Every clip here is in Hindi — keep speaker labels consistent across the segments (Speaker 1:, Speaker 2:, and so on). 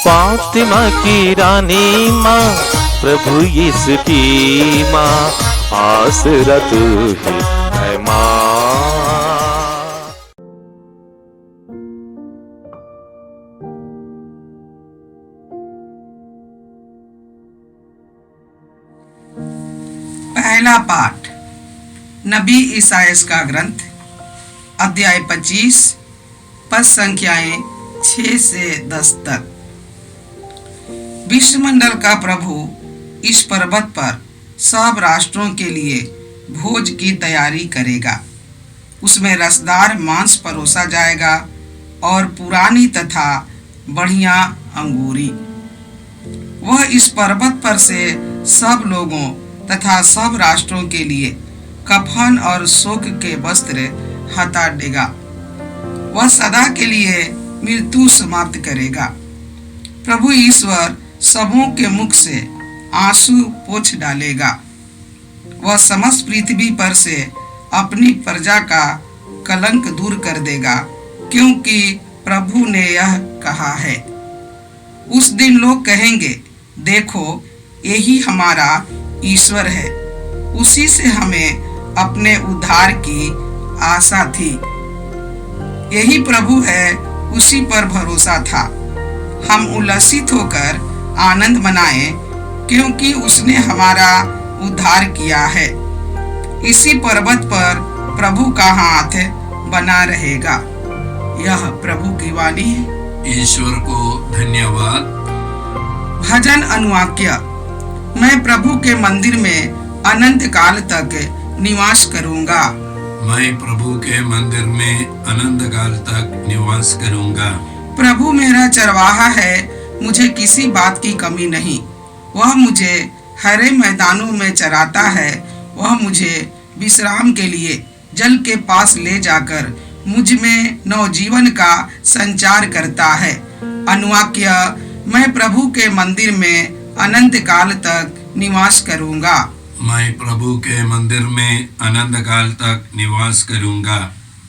Speaker 1: फातिमा की रानी माँ, प्रभु यीशु की माँ, आसरा तू ही है माँ।
Speaker 2: पहला पाठ नबी ईसायास का ग्रंथ, अध्याय 25, पद संख्याएं 6 से 10 तक। विश्वमंडल का प्रभु इस पर्वत पर सब राष्ट्रों के लिए भोज की तैयारी करेगा। उसमें रसदार मांस परोसा जाएगा और पुरानी तथा बढ़िया अंगूरी। वह इस पर्वत पर से सब लोगों तथा सब राष्ट्रों के लिए कफन और शोक के वस्त्र हटा देगा। वह सदा के लिए मृत्यु समाप्त करेगा। प्रभु ईश्वर सबों के मुख से आंसू पोंछ डालेगा। वह समस्त पृथ्वी पर से अपनी प्रजा का कलंक दूर कर देगा, क्योंकि प्रभु ने यह कहा है। उस दिन लोग कहेंगे, देखो यही हमारा ईश्वर है, उसी से हमें अपने उद्धार की आशा थी। यही प्रभु है, उसी पर भरोसा था। हम उल्लसित होकर आनंद मनाएं, क्योंकि उसने हमारा उद्धार किया है। इसी पर्वत पर प्रभु का हाथ बना रहेगा। यह प्रभु की वाणी है।
Speaker 3: ईश्वर को धन्यवाद।
Speaker 2: भजन अनुवाक्य। मैं प्रभु के मंदिर में अनंत काल तक निवास करूंगा।
Speaker 3: मैं प्रभु के मंदिर में अनंत काल तक निवास करूंगा।
Speaker 2: प्रभु मेरा चरवाहा है, मुझे किसी बात की कमी नहीं। वह मुझे हरे मैदानों में चराता है। वह मुझे विश्राम के लिए जल के पास ले जाकर मुझ में नवजीवन का संचार करता है। अनुवाक्य। मैं प्रभु के मंदिर में अनंत काल तक निवास करूंगा।
Speaker 3: मैं प्रभु के मंदिर में अनंत काल तक निवास करूंगा।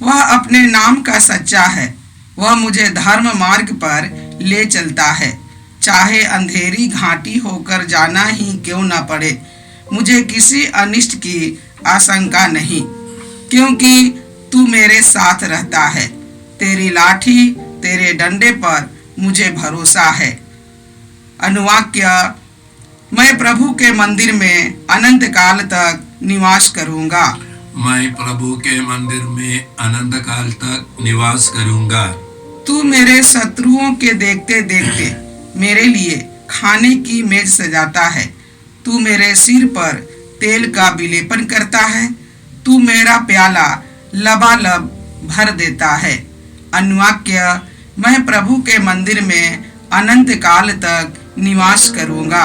Speaker 2: वह अपने नाम का सच्चा है। वह मुझे धर्म मार्ग पर ले चलता है, चाहे अंधेरी घाटी होकर जाना ही क्यों न पड़े। मुझे किसी अनिष्ट की आशंका नहीं, क्योंकि तू मेरे साथ रहता है। तेरी लाठी, तेरे डंडे पर मुझे भरोसा है। अनुवाक्य। मैं प्रभु के मंदिर में अनंत काल तक निवास करूंगा।
Speaker 3: मैं प्रभु के मंदिर में अनंत काल तक निवास करूंगा।
Speaker 2: तू मेरे शत्रुओं के देखते देखते मेरे लिए खाने की मेज सजाता है। तू मेरे सिर पर तेल का विलेपन करता है। तू मेरा प्याला लबालब भर देता है। अनुवाक्य। मैं प्रभु के मंदिर में अनंत काल तक निवास करूंगा।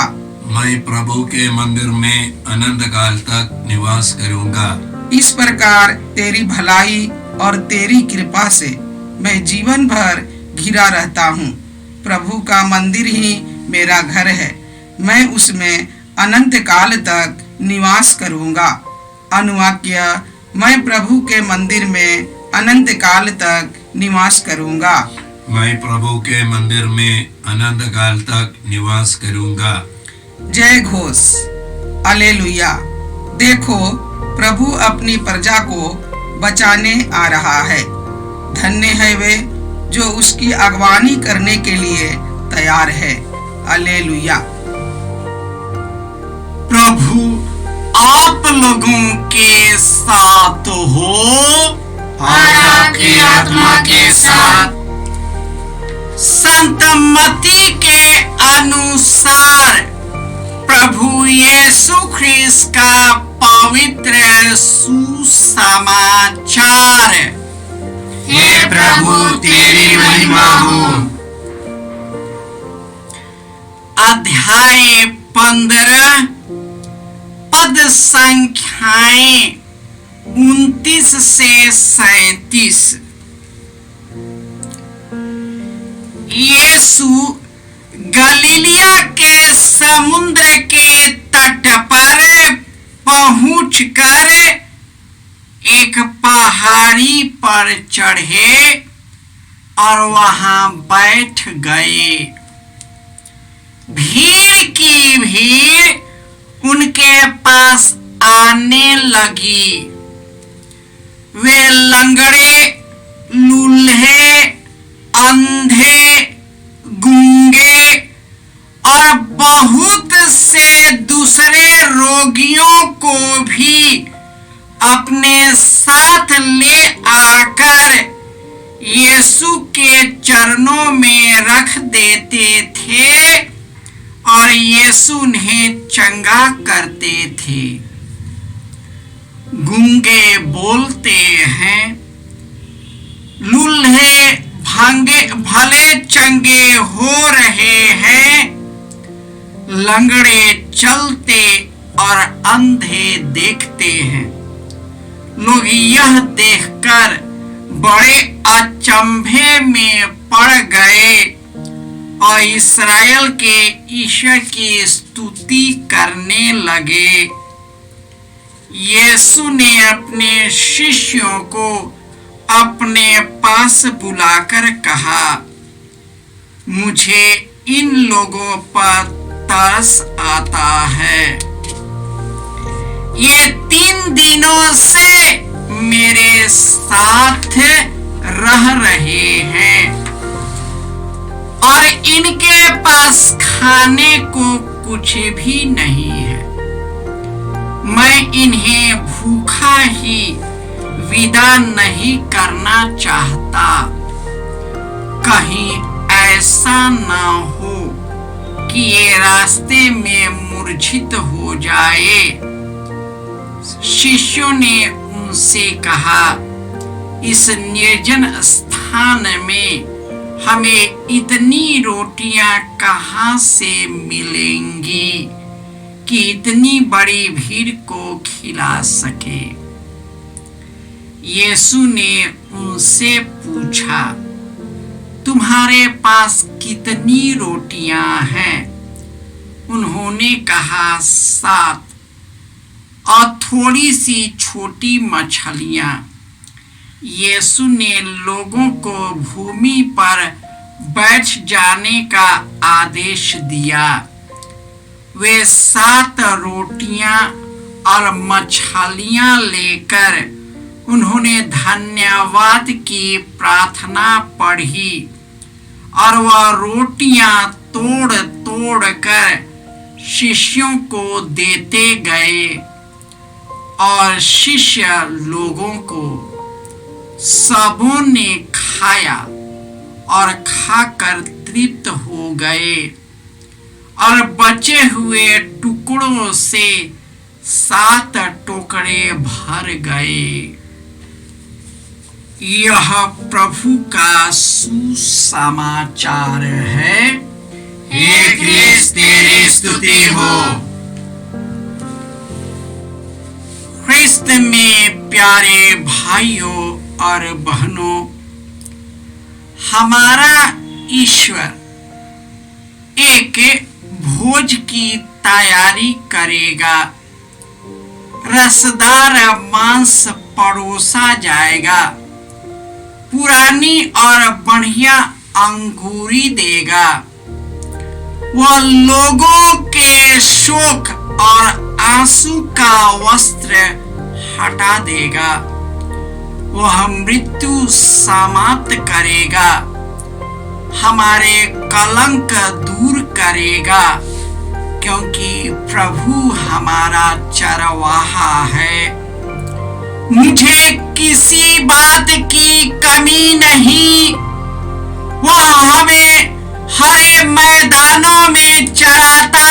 Speaker 3: मैं प्रभु के मंदिर में अनंत काल तक निवास करूंगा।
Speaker 2: इस प्रकार तेरी भलाई और तेरी कृपा से मैं जीवन भर घिरा रहता हूँ। प्रभु का मंदिर ही मेरा घर है। मैं उसमें अनंत काल तक निवास करूंगा। अनुवाक्य। मैं प्रभु के मंदिर में अनंत काल तक निवास करूंगा।
Speaker 3: मैं प्रभु के मंदिर में अनंत काल तक निवास करूंगा।
Speaker 2: जय घोष। हालेलुया। देखो, प्रभु अपनी प्रजा को बचाने आ रहा है। धन्य है वे जो उसकी अगवानी करने के लिए तैयार है। हालेलुया।
Speaker 4: प्रभु आप लोगों के साथ हो और आपकी आत्मा के साथ। संत मत्ती के अनुसार प्रभु यीशु ख्रिस्त का पवित्र सुसमाचार। हे प्रभु तेरी महिमा हो। अध्याय 15 पद संख्याएं 29 से 37। यीशु गलीलिया के समुद्र के तट पर पहुंचकर एक पहाड़ी पर चढ़े और वहां बैठ गए। पास आने लगी। वे लंगड़े, लूल्हे, अंधे, गूंगे और बहुत से दूसरे रोगियों को भी अपने साथ ले आकर यीशु के चरणों में रख देते थे और यीशु उन्हें चंगा करते थे। गूंगे बोलते हैं, लूल्हे भले चंगे हो रहे हैं, लंगड़े चलते और अंधे देखते हैं। लोग यह देखकर बड़े अचंभे में पड़ गए और इस्राएल के ईश्वर की स्तुति करने लगे। यीशु ने अपने शिष्यों को अपने पास बुलाकर कहा, मुझे इन लोगों पर तरस आता है। ये 3 दिनों से मेरे साथ रह रहे हैं और इनके पास खाने को कुछ भी नहीं है। मैं इन्हें भूखा ही विदा नहीं करना चाहता, कहीं ऐसा ना हो कि ये रास्ते में मूर्छित हो जाए। शिष्यों ने उनसे कहा, इस निर्जन स्थान में हमें इतनी रोटियां कहां से मिलेंगी कि इतनी बड़ी भीड़ को खिला सके। यीशु ने उनसे पूछा, तुम्हारे पास कितनी रोटियां हैं? उन्होंने कहा, 7 और थोड़ी सी छोटी मछलियां। यीशु ने लोगों को भूमि पर बैठ जाने का आदेश दिया। वे 7 रोटियां और मछलियां लेकर उन्होंने धन्यवाद की प्रार्थना पढ़ी और वह रोटियां तोड़ तोड़ कर शिष्यों को देते गए और शिष्य लोगों को। सबों ने खाया और खाकर तृप्त हो गए और बचे हुए टुकड़ों से 7 टोकरे भर गए। यह प्रभु का सुसमाचार है।
Speaker 3: हे क्रिस्त तेरी स्तुति हो।
Speaker 4: ख्रिस्त में प्यारे भाइयों और बहनों, हमारा ईश्वर एक भोज की तैयारी करेगा। रसदार मांस परोसा जाएगा, पुरानी और बढ़िया अंगूरी देगा। वह लोगों के शोक और आंसू का वस्त्र हटा देगा। वह मृत्यु समाप्त करेगा, हमारे कलंक दूर करेगा, क्योंकि प्रभु हमारा चरवाहा है। मुझे किसी बात की कमी नहीं। वह हमें हरे मैदानों में चराता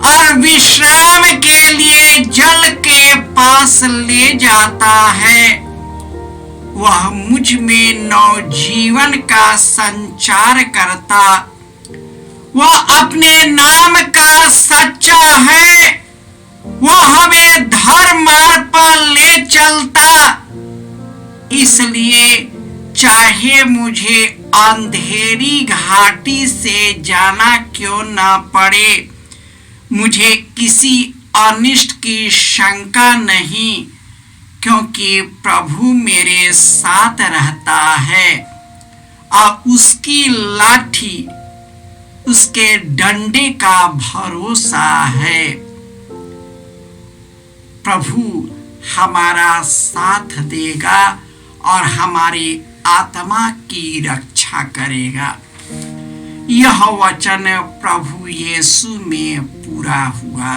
Speaker 4: और विश्राम के लिए जल के पास ले जाता है। वह मुझ में नवजीवन का संचार करता। वह अपने नाम का सच्चा है। वह हमें धर्म मार्ग पर ले चलता। इसलिए चाहे मुझे अंधेरी घाटी से जाना क्यों ना पड़े, मुझे किसी अनिष्ट की शंका नहीं, क्योंकि प्रभु मेरे साथ रहता है और उसकी लाठी, उसके डंडे का भरोसा है। प्रभु हमारा साथ देगा और हमारी आत्मा की रक्षा करेगा। यह वचन प्रभु यीशु में पूरा हुआ।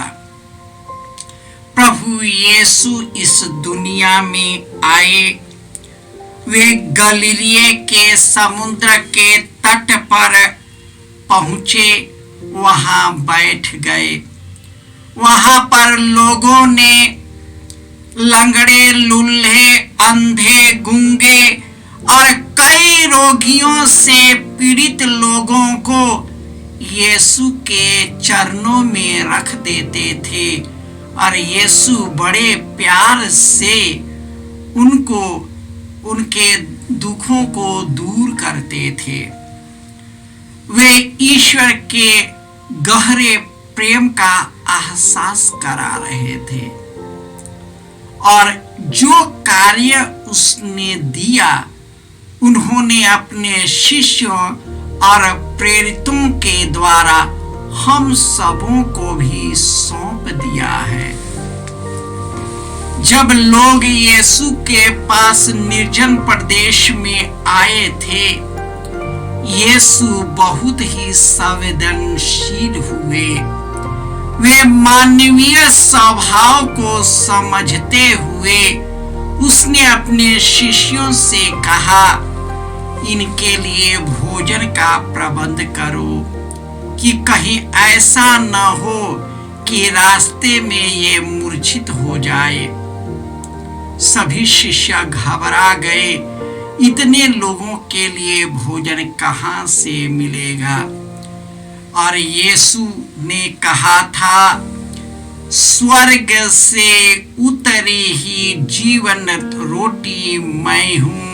Speaker 4: प्रभु यीशु इस दुनिया में आए। वे गलीलिये के समुद्र के तट पर पहुंचे, वहां बैठ गए। वहां पर लोगों ने लंगड़े, लूल्हे, अंधे, गूंगे और कई रोगियों से पीड़ित लोगों को यीशु के चरणों में रख देते थे और यीशु बड़े प्यार से उनको उनके दुखों को दूर करते थे। वे ईश्वर के गहरे प्रेम का एहसास करा रहे थे और जो कार्य उसने दिया उन्होंने अपने शिष्यों और प्रेरितों के द्वारा हम सबों को भी सौंप दिया है। जब लोग यीशु के पास निर्जन प्रदेश में आए थे, यीशु बहुत ही संवेदनशील हुए। वे मानवीय स्वभाव को समझते हुए उसने अपने शिष्यों से कहा, इनके लिए भोजन का प्रबंध करो कि कहीं ऐसा न हो कि रास्ते में ये मूर्छित हो जाए। सभी शिष्य घबरा गए, इतने लोगों के लिए भोजन कहां से मिलेगा। और यीशु ने कहा था, स्वर्ग से उतरी ही जीवन रोटी मैं हूं,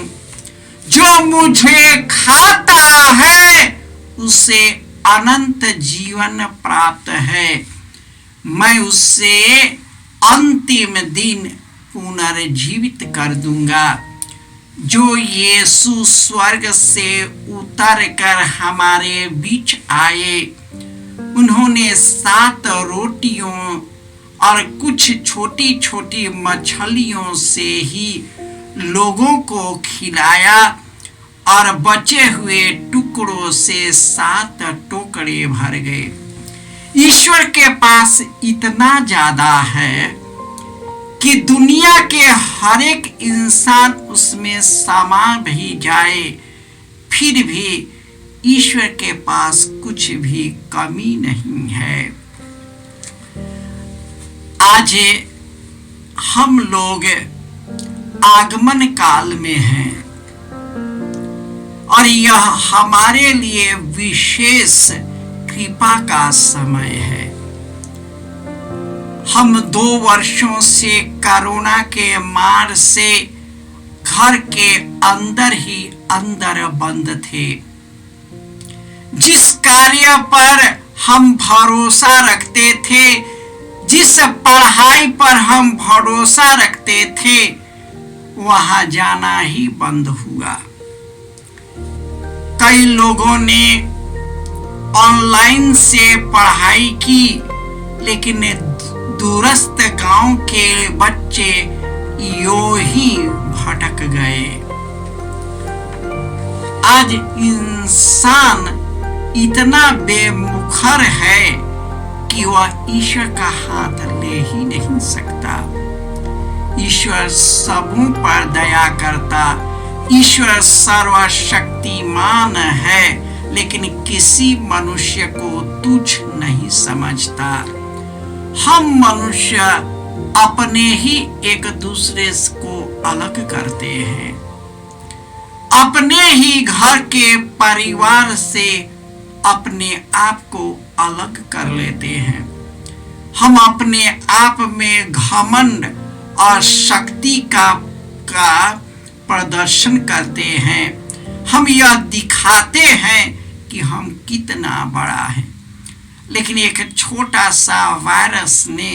Speaker 4: जो मुझे खाता है उसे अनंत जीवन प्राप्त है। मैं उसे अंतिम दिन पुनर्जीवित कर दूंगा। जो यीशु स्वर्ग से उतर कर हमारे बीच आए, उन्होंने 7 रोटियों और कुछ छोटी छोटी मछलियों से ही लोगों को खिलाया और बचे हुए टुकड़ों से 7 टोकरे भर गए। ईश्वर के पास इतना ज्यादा है कि दुनिया के हर एक इंसान उसमें समा भी जाए, फिर भी ईश्वर के पास कुछ भी कमी नहीं है। आज हम लोग आगमन काल में हैं और यह हमारे लिए विशेष कृपा का समय है। हम 2 वर्षों से कोरोना के मार से घर के अंदर ही अंदर बंद थे। जिस कार्य पर हम भरोसा रखते थे, जिस पढ़ाई पर हम भरोसा रखते थे, वहां जाना ही बंद हुआ। कई लोगों ने ऑनलाइन से पढ़ाई की, लेकिन दूरस्थ गांव के बच्चे यूं ही भटक गए। आज इंसान इतना बेमुखर है कि वह ईश्वर का हाथ ले ही नहीं सकता। ईश्वर सबों पर दया करता, ईश्वर सर्वशक्तिमान है, लेकिन किसी मनुष्य को तुच्छ नहीं समझता। हम मनुष्य अपने ही एक दूसरे को अलग करते हैं, अपने ही घर के परिवार से अपने आप को अलग कर लेते हैं। हम अपने आप में घमंड और शक्ति का प्रदर्शन करते हैं। हम यह दिखाते हैं कि हम कितना बड़ा है, लेकिन एक छोटा सा वायरस ने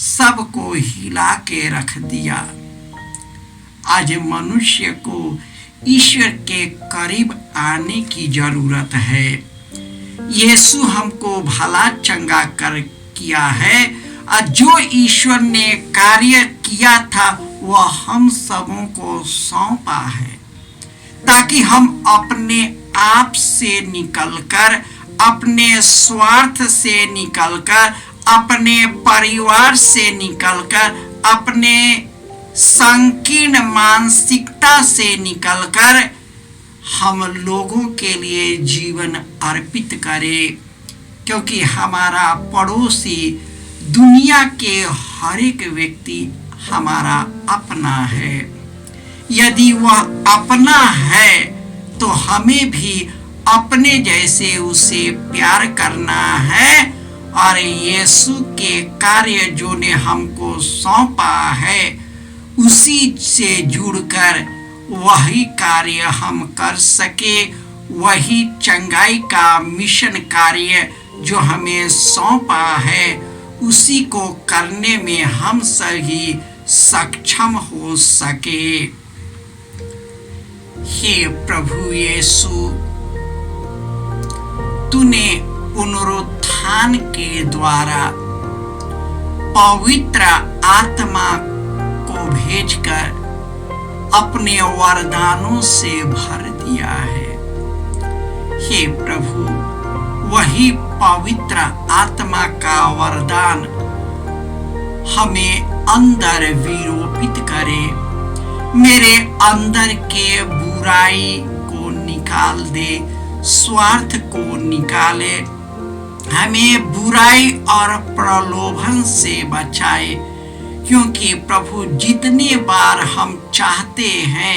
Speaker 4: सबको हिला के रख दिया। आज मनुष्य को ईश्वर के करीब आने की जरूरत है। यीशु हमको भला चंगा कर किया है जो ईश्वर ने कार्य किया था वह हम सबों को सौंपा है, ताकि हम अपने आप से निकलकर, अपने स्वार्थ से निकलकर, अपने परिवार से निकलकर, अपने संकीर्ण मानसिकता से निकलकर हम लोगों के लिए जीवन अर्पित करें, क्योंकि हमारा पड़ोसी दुनिया के हर एक व्यक्ति हमारा अपना है। यदि वह अपना है तो हमें भी अपने जैसे उसे प्यार करना है और यीशु के कार्य जो ने हमको सौंपा है उसी से जुड़कर वही कार्य हम कर सके, वही चंगाई का मिशन कार्य जो हमें सौंपा है उसी को करने में हम सभी सक्षम हो सके। हे प्रभु यीशु, तूने पुनरुत्थान के द्वारा पवित्र आत्मा को भेजकर अपने वरदानों से भर दिया है। हे प्रभु, वही पवित्र आत्मा का वरदान हमें अंदर विरोपित करे, मेरे अंदर के बुराई को निकाल दे, स्वार्थ को निकाले, हमें बुराई और प्रलोभन से बचाए। क्योंकि प्रभु, जितने बार हम चाहते हैं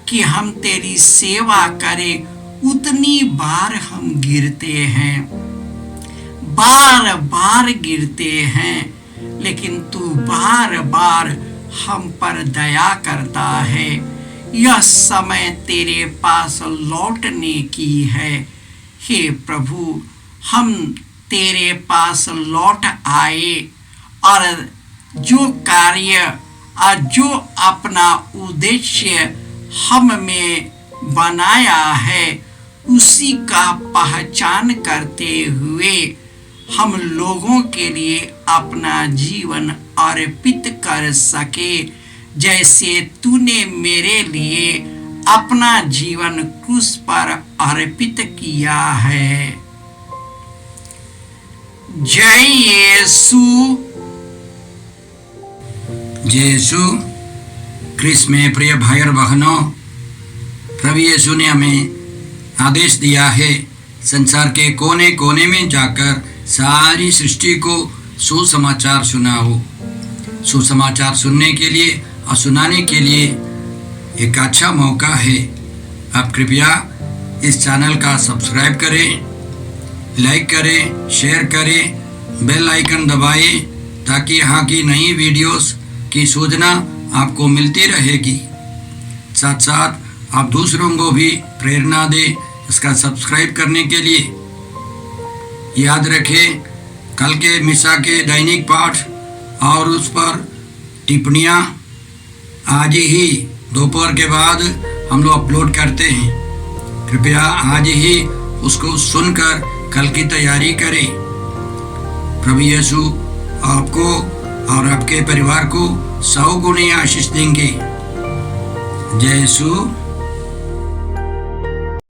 Speaker 4: कि हम तेरी सेवा करें उतनी बार हम गिरते हैं, बार बार गिरते हैं, लेकिन तू बार बार हम पर दया करता है। यह समय तेरे पास लौटने की है। हे प्रभु, हम तेरे पास लौट आए और जो कार्य और जो अपना उद्देश्य हम में बनाया है उसी का पहचान करते हुए हम लोगों के लिए अपना जीवन अर्पित कर सके, जैसे तूने मेरे लिए अपना जीवन क्रूस पर अर्पित किया है। जय यीशु।
Speaker 5: जय यीशु क्रिस्त में प्रिय भाई और बहनों, प्रभु यीशु ने हमें आदेश दिया है संसार के कोने कोने में जाकर सारी सृष्टि को सुसमाचार सुनाओ। सुसमाचार सुनने के लिए और सुनाने के लिए एक अच्छा मौका है। आप कृपया इस चैनल का सब्सक्राइब करें, लाइक करें, शेयर करें, बेल आइकन दबाएं ताकि यहाँ की नई वीडियोस की सूचना आपको मिलती रहेगी। साथ साथ आप दूसरों को भी प्रेरणा दें इसका सब्सक्राइब करने के लिए। याद रखें, कल के मिसा के दैनिक पाठ और उस पर टिप्पणियाँ आज ही दोपहर के बाद हम लोग अपलोड करते हैं। कृपया आज ही उसको सुनकर कल की तैयारी करें। प्रभु यीशु आपको और आपके परिवार को 100 गुने आशीष देंगे। जय यीशु।